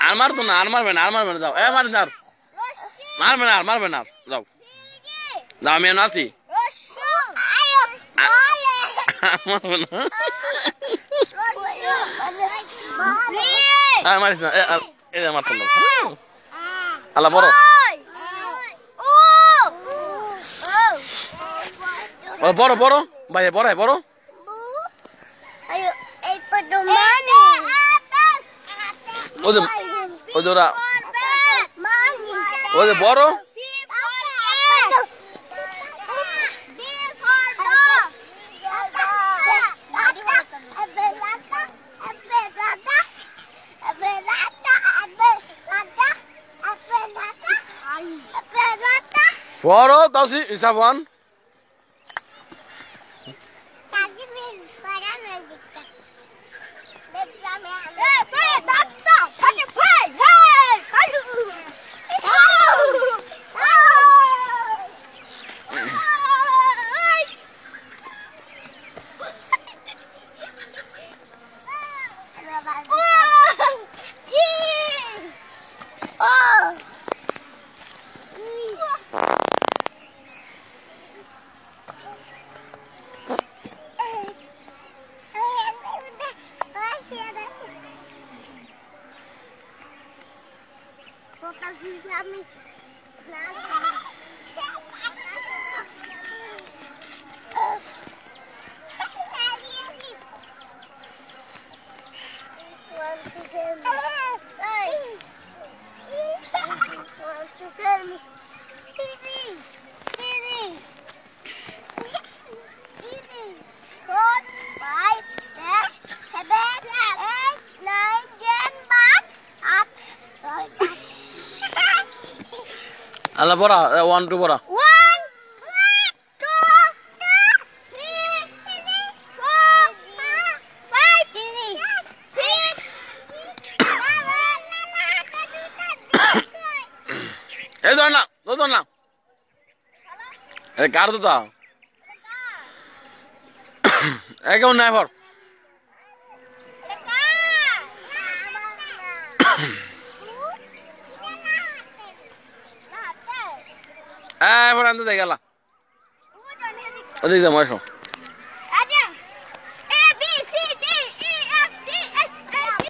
আর মারতো না, আর মারবে না, আর মারবে না, যাও এ মার যাও, মারবে না, আর মারবে না, যাও যাও, আমি এখন আছি, মারবে না, মারিস না, এই যে মারতো না, আল্লাহ বড়, বড় বড় ভাই, বড় বড়, ওরা ওই যে বড়, বড় তাও হিসাবান আল্লাহ বড়া 1 2 বড়া এই ধর না, ধর না, আরে কার তো তা কেমন নাই ফর ফর আনতে যাই গেলা ওদিকে যা মাসো